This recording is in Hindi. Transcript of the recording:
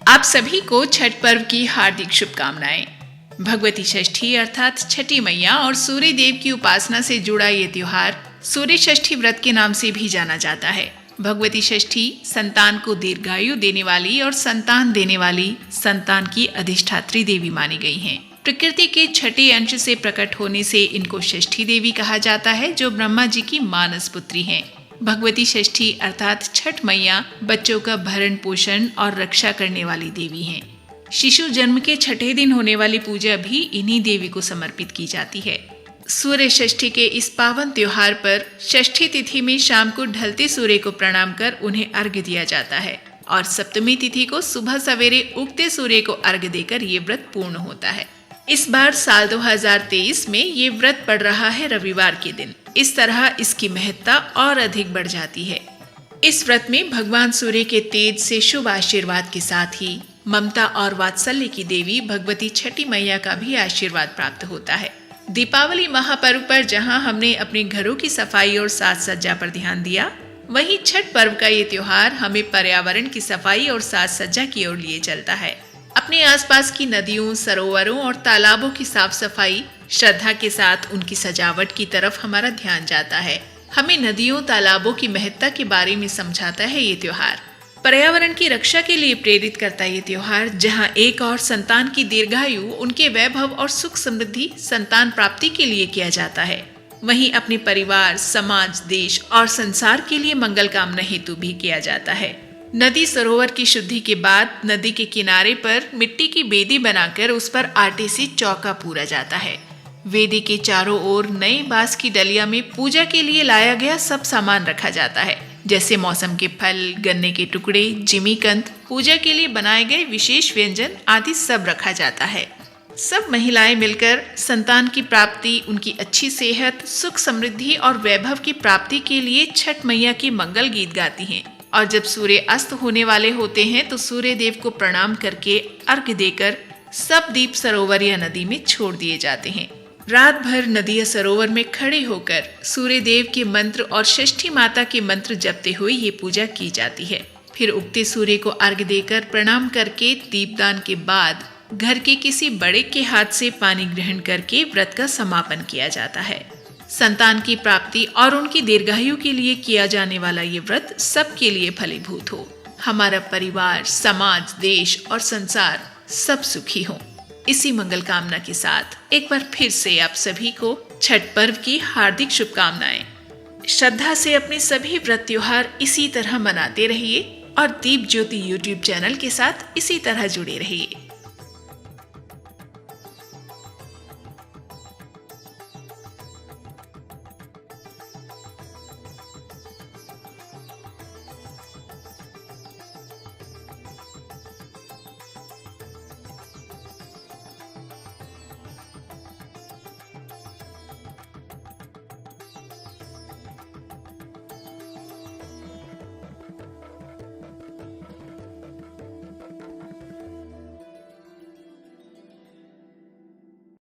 आप सभी को छठ पर्व की हार्दिक शुभकामनाएं। भगवती षष्ठी अर्थात छठी मैया और सूर्य देव की उपासना से जुड़ा ये त्योहार सूर्य षष्ठी व्रत के नाम से भी जाना जाता है। भगवती षष्ठी संतान को दीर्घायु देने वाली और संतान देने वाली संतान की अधिष्ठात्री देवी मानी गई हैं। प्रकृति के छठे अंश से प्रकट होने से इनको षष्ठी देवी कहा जाता है, जो ब्रह्मा जी की मानस पुत्री हैं। भगवती षष्ठी अर्थात छठ मैया बच्चों का भरण पोषण और रक्षा करने वाली देवी हैं। शिशु जन्म के छठे दिन होने वाली पूजा भी इन्हीं देवी को समर्पित की जाती है। सूर्य षष्ठी के इस पावन त्योहार पर षष्ठी तिथि में शाम को ढलते सूर्य को प्रणाम कर उन्हें अर्घ्य दिया जाता है और सप्तमी तिथि को सुबह सवेरे उगते सूर्य को अर्घ्य देकर ये व्रत पूर्ण होता है। इस बार साल 2023 में ये व्रत पड़ रहा है रविवार के दिन। इस तरह इसकी महत्ता और अधिक बढ़ जाती है। इस व्रत में भगवान सूर्य के तेज से शुभ आशीर्वाद के साथ ही ममता और वात्सल्य की देवी भगवती छठी मैया का भी आशीर्वाद प्राप्त होता है। दीपावली महापर्व पर जहां हमने अपने घरों की सफाई और साज सज्जा पर ध्यान दिया, वहीं छठ पर्व का ये त्योहार हमें पर्यावरण की सफाई और साज सज्जा की ओर लिए चलता है। अपने आसपास की नदियों, सरोवरों और तालाबों की साफ सफाई, श्रद्धा के साथ उनकी सजावट की तरफ हमारा ध्यान जाता है। हमें नदियों, तालाबों की महत्ता के बारे में समझाता है ये त्योहार। पर्यावरण की रक्षा के लिए प्रेरित करता है ये त्योहार, जहां एक और संतान की दीर्घायु, उनके वैभव और सुख समृद्धि संतान प्राप्ति के लिए किया जाता है। वहीं अपने परिवार, समाज, देश और संसार के लिए मंगल कामना हेतु भी किया जाता है। नदी सरोवर की शुद्धि के बाद नदी के किनारे पर मिट्टी की बेदी बनाकर उस पर आटे से चौका पूरा जाता है। वेदी के चारों ओर नए बांस की डलिया में पूजा के लिए लाया गया सब सामान रखा जाता है, जैसे मौसम के फल, गन्ने के टुकड़े, जिमीकंद, पूजा के लिए बनाए गए विशेष व्यंजन आदि सब रखा जाता है। सब महिलाएं मिलकर संतान की प्राप्ति, उनकी अच्छी सेहत, सुख समृद्धि और वैभव की प्राप्ति के लिए छठ मैया के मंगल गीत गाती हैं। और जब सूर्य अस्त होने वाले होते हैं तो सूर्य देव को प्रणाम करके अर्घ्य देकर सब दीप सरोवर या नदी में छोड़ दिए जाते हैं। रात भर नदी या सरोवर में खड़े होकर सूर्य देव के मंत्र और षष्ठी माता के मंत्र जपते हुए ये पूजा की जाती है। फिर उगते सूर्य को अर्घ्य देकर प्रणाम करके दीपदान के बाद घर के किसी बड़े के हाथ से पानी ग्रहण करके व्रत का समापन किया जाता है। संतान की प्राप्ति और उनकी दीर्घायु के लिए किया जाने वाला ये व्रत सबके लिए फलीभूत हो। हमारा परिवार, समाज, देश और संसार सब सुखी हो। इसी मंगल कामना के साथ एक बार फिर से आप सभी को छठ पर्व की हार्दिक शुभकामनाएं। श्रद्धा से अपने सभी व्रत त्योहार इसी तरह मनाते रहिए और दीप ज्योति YouTube चैनल के साथ इसी तरह जुड़े रहिए।